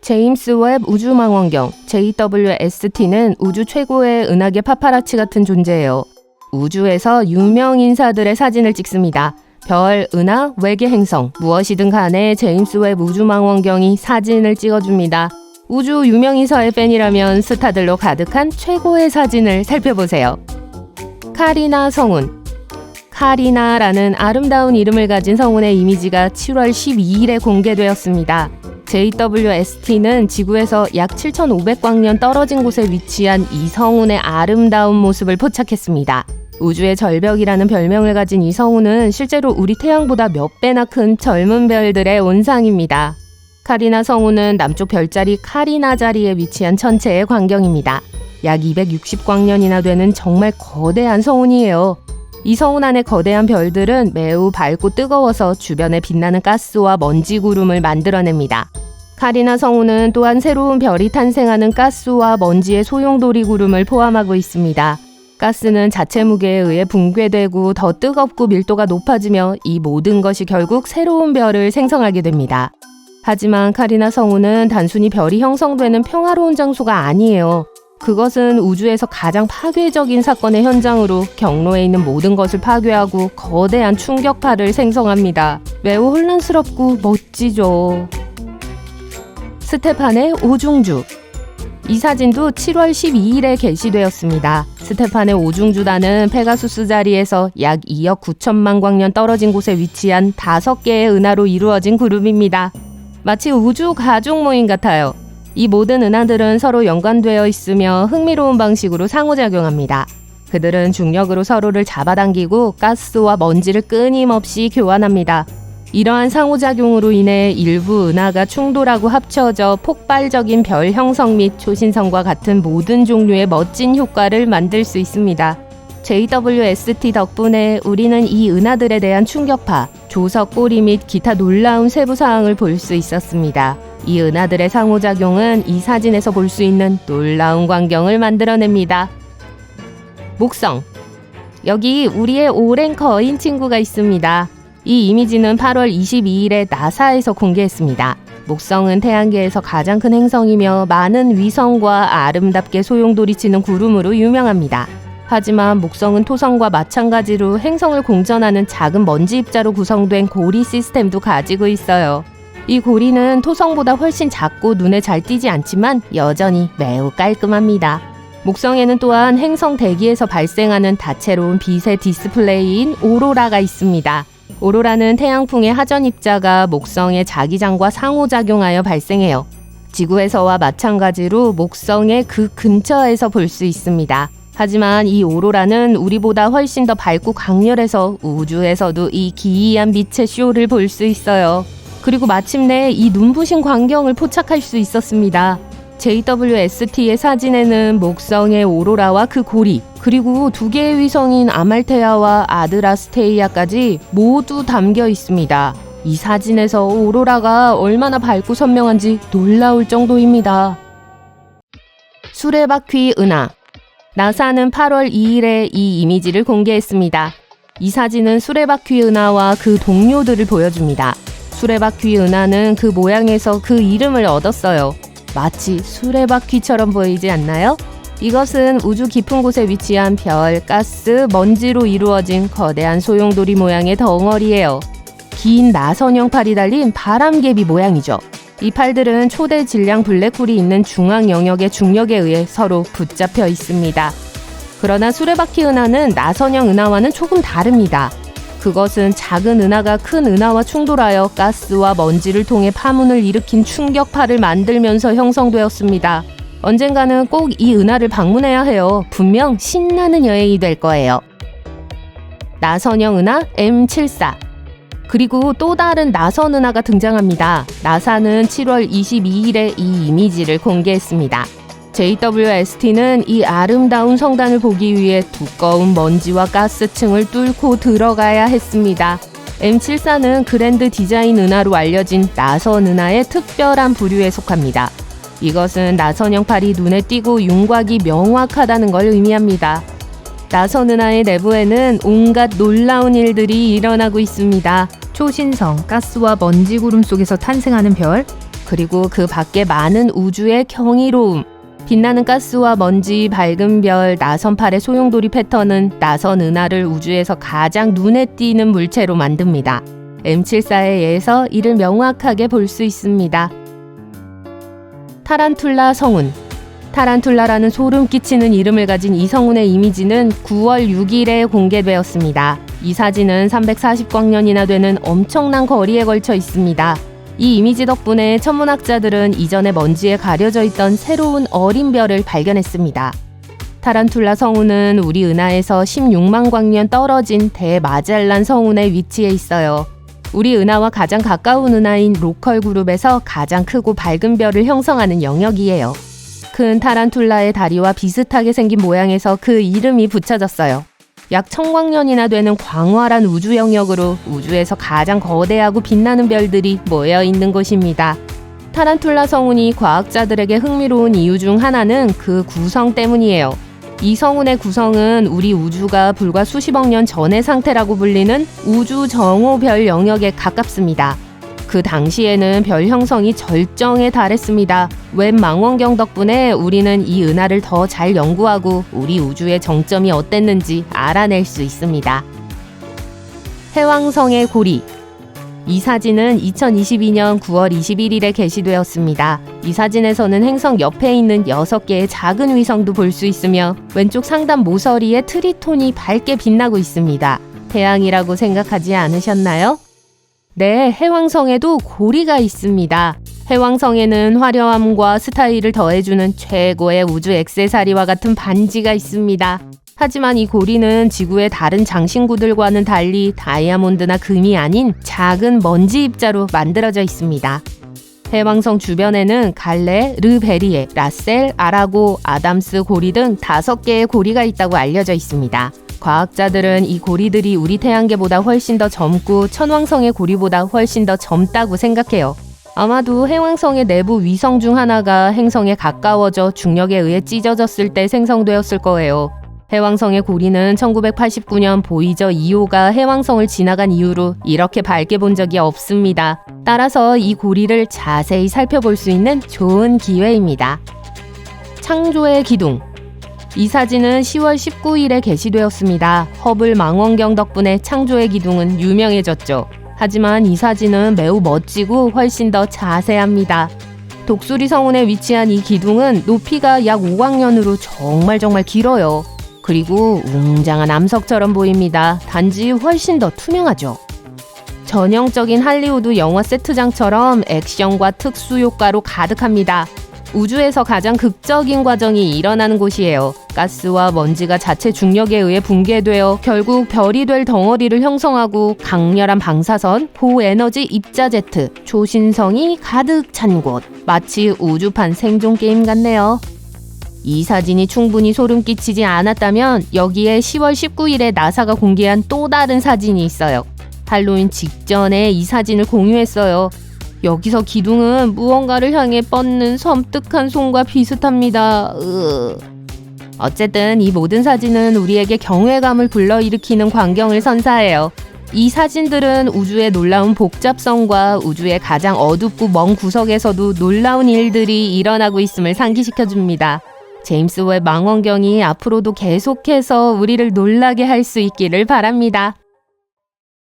제임스 웹 우주망원경 JWST는 우주 최고의 은하계 파파라치 같은 존재예요. 우주에서 유명 인사들의 사진을 찍습니다. 별, 은하, 외계 행성 무엇이든 간에 제임스 웹 우주망원경이 사진을 찍어줍니다. 우주 유명인사의 팬이라면 스타들로 가득한 최고의 사진을 살펴보세요. 카리나 성운. 카리나라는 아름다운 이름을 가진 성운의 이미지가 7월 12일에 공개되었습니다. JWST는 지구에서 약 7,500광년 떨어진 곳에 위치한 이 성운의 아름다운 모습을 포착했습니다. 우주의 절벽이라는 별명을 가진 이 성운은 실제로 우리 태양보다 몇 배나 큰 젊은 별들의 온상입니다. 카리나 성운은 남쪽 별자리 카리나 자리에 위치한 천체의 광경입니다. 약 260광년이나 되는 정말 거대한 성운이에요. 이 성운 안의 거대한 별들은 매우 밝고 뜨거워서 주변에 빛나는 가스와 먼지 구름을 만들어냅니다. 카리나 성운은 또한 새로운 별이 탄생하는 가스와 먼지의 소용돌이 구름을 포함하고 있습니다. 가스는 자체 무게에 의해 붕괴되고 더 뜨겁고 밀도가 높아지며 이 모든 것이 결국 새로운 별을 생성하게 됩니다. 하지만 카리나 성운은 단순히 별이 형성되는 평화로운 장소가 아니에요. 그것은 우주에서 가장 파괴적인 사건의 현장으로 경로에 있는 모든 것을 파괴하고 거대한 충격파를 생성합니다. 매우 혼란스럽고 멋지죠. 스테판의 오중주. 이 사진도 7월 12일에 게시되었습니다. 스테판의 오중주단은 페가수스 자리에서 약 2억 9천만 광년 떨어진 곳에 위치한 5개의 은하로 이루어진 그룹입니다. 마치 우주 가족 모임 같아요. 이 모든 은하들은 서로 연관되어 있으며 흥미로운 방식으로 상호작용합니다. 그들은 중력으로 서로를 잡아당기고 가스와 먼지를 끊임없이 교환합니다. 이러한 상호작용으로 인해 일부 은하가 충돌하고 합쳐져 폭발적인 별 형성 및 초신성과 같은 모든 종류의 멋진 효과를 만들 수 있습니다. JWST 덕분에 우리는 이 은하들에 대한 충격파, 조석 꼬리 및 기타 놀라운 세부사항을 볼 수 있었습니다. 이 은하들의 상호작용은 이 사진에서 볼 수 있는 놀라운 광경을 만들어냅니다. 목성. 여기 우리의 오랜 거인 친구가 있습니다. 이 이미지는 8월 22일에 나사에서 공개했습니다. 목성은 태양계에서 가장 큰 행성이며 많은 위성과 아름답게 소용돌이치는 구름으로 유명합니다. 하지만 목성은 토성과 마찬가지로 행성을 공전하는 작은 먼지 입자로 구성된 고리 시스템도 가지고 있어요. 이 고리는 토성보다 훨씬 작고 눈에 잘 띄지 않지만 여전히 매우 깔끔합니다. 목성에는 또한 행성 대기에서 발생하는 다채로운 빛의 디스플레이인 오로라가 있습니다. 오로라는 태양풍의 하전 입자가 목성의 자기장과 상호작용하여 발생해요. 지구에서와 마찬가지로 목성의 그 근처에서 볼 수 있습니다. 하지만 이 오로라는 우리보다 훨씬 더 밝고 강렬해서 우주에서도 이 기이한 빛의 쇼를 볼 수 있어요. 그리고 마침내 이 눈부신 광경을 포착할 수 있었습니다. JWST의 사진에는 목성의 오로라와 그 고리, 그리고 2개의 위성인 아말테아와 아드라스테이아까지 모두 담겨 있습니다. 이 사진에서 오로라가 얼마나 밝고 선명한지 놀라울 정도입니다. 수레바퀴 은하. 나사는 8월 2일에 이 이미지를 공개했습니다. 이 사진은 수레바퀴 은하와 그 동료들을 보여줍니다. 수레바퀴 은하는 그 모양에서 그 이름을 얻었어요. 마치 수레바퀴처럼 보이지 않나요? 이것은 우주 깊은 곳에 위치한 별, 가스, 먼지로 이루어진 거대한 소용돌이 모양의 덩어리예요. 긴 나선형 팔이 달린 바람개비 모양이죠. 이 팔들은 초대 질량 블랙홀이 있는 중앙 영역의 중력에 의해 서로 붙잡혀 있습니다. 그러나 수레바퀴 은하는 나선형 은하와는 조금 다릅니다. 그것은 작은 은하가 큰 은하와 충돌하여 가스와 먼지를 통해 파문을 일으킨 충격파를 만들면서 형성되었습니다. 언젠가는 꼭 이 은하를 방문해야 해요. 분명 신나는 여행이 될 거예요. 나선형 은하 M74. 그리고 또 다른 나선 은하가 등장합니다. 나사는 7월 22일에 이 이미지를 공개했습니다. JWST는 이 아름다운 성단을 보기 위해 두꺼운 먼지와 가스층을 뚫고 들어가야 했습니다. M74는 그랜드 디자인 은하로 알려진 나선 은하의 특별한 부류에 속합니다. 이것은 나선형 팔이 눈에 띄고 윤곽이 명확하다는 걸 의미합니다. 나선 은하의 내부에는 온갖 놀라운 일들이 일어나고 있습니다. 초신성, 가스와 먼지 구름 속에서 탄생하는 별, 그리고 그 밖에 많은 우주의 경이로움. 빛나는 가스와 먼지, 밝은 별, 나선팔의 소용돌이 패턴은 나선 은하를 우주에서 가장 눈에 띄는 물체로 만듭니다. M74에 의해서 이를 명확하게 볼 수 있습니다. 타란툴라 성운. 타란툴라라는 소름 끼치는 이름을 가진 이 성운의 이미지는 9월 6일에 공개되었습니다. 이 사진은 340광년이나 되는 엄청난 거리에 걸쳐 있습니다. 이 이미지 덕분에 천문학자들은 이전에 먼지에 가려져 있던 새로운 어린 별을 발견했습니다. 타란툴라 성운은 우리 은하에서 16만 광년 떨어진 대마젤란 성운에 위치해 있어요. 우리 은하와 가장 가까운 은하인 로컬 그룹에서 가장 크고 밝은 별을 형성하는 영역이에요. 큰 타란툴라의 다리와 비슷하게 생긴 모양에서 그 이름이 붙여졌어요. 약 1000광년이나 되는 광활한 우주 영역으로 우주에서 가장 거대하고 빛나는 별들이 모여 있는 곳입니다. 타란툴라 성운이 과학자들에게 흥미로운 이유 중 하나는 그 구성 때문이에요. 이 성운의 구성은 우리 우주가 불과 수십억 년 전의 상태라고 불리는 우주 정오별 영역에 가깝습니다. 그 당시에는 별 형성이 절정에 달했습니다. 웹 망원경 덕분에 우리는 이 은하를 더 잘 연구하고 우리 우주의 정점이 어땠는지 알아낼 수 있습니다. 해왕성의 고리. 이 사진은 2022년 9월 21일에 게시되었습니다. 이 사진에서는 행성 옆에 있는 6개의 작은 위성도 볼 수 있으며 왼쪽 상단 모서리에 트리톤이 밝게 빛나고 있습니다. 태양이라고 생각하지 않으셨나요? 네, 해왕성에도 고리가 있습니다. 해왕성에는 화려함과 스타일을 더해주는 최고의 우주 액세서리와 같은 반지가 있습니다. 하지만 이 고리는 지구의 다른 장신구들과는 달리 다이아몬드나 금이 아닌 작은 먼지 입자로 만들어져 있습니다. 해왕성 주변에는 갈레, 르베리에, 라셀, 아라고, 아담스 고리 등 5개의 고리가 있다고 알려져 있습니다. 과학자들은 이 고리들이 우리 태양계보다 훨씬 더 젊고 천왕성의 고리보다 훨씬 더 젊다고 생각해요. 아마도 해왕성의 내부 위성 중 하나가 행성에 가까워져 중력에 의해 찢어졌을 때 생성되었을 거예요. 해왕성의 고리는 1989년 보이저 2호가 해왕성을 지나간 이후로 이렇게 밝게 본 적이 없습니다. 따라서 이 고리를 자세히 살펴볼 수 있는 좋은 기회입니다. 창조의 기둥. 이 사진은 10월 19일에 게시되었습니다. 허블 망원경 덕분에 창조의 기둥은 유명해졌죠. 하지만 이 사진은 매우 멋지고 훨씬 더 자세합니다. 독수리 성운에 위치한 이 기둥은 높이가 약 5광년으로 정말 길어요. 그리고 웅장한 암석처럼 보입니다. 단지 훨씬 더 투명하죠. 전형적인 할리우드 영화 세트장처럼 액션과 특수 효과로 가득합니다. 우주에서 가장 극적인 과정이 일어나는 곳이에요. 가스와 먼지가 자체 중력에 의해 붕괴되어 결국 별이 될 덩어리를 형성하고 강렬한 방사선, 고에너지 입자제트, 초신성이 가득 찬 곳. 마치 우주판 생존 게임 같네요. 이 사진이 충분히 소름 끼치지 않았다면 여기에 10월 19일에 나사가 공개한 또 다른 사진이 있어요. 할로윈 직전에 이 사진을 공유했어요. 여기서 기둥은 무언가를 향해 뻗는 섬뜩한 손과 비슷합니다. 어쨌든 이 모든 사진은 우리에게 경외감을 불러일으키는 광경을 선사해요. 이 사진들은 우주의 놀라운 복잡성과 우주의 가장 어둡고 먼 구석에서도 놀라운 일들이 일어나고 있음을 상기시켜줍니다. 제임스 웹 망원경이 앞으로도 계속해서 우리를 놀라게 할 수 있기를 바랍니다.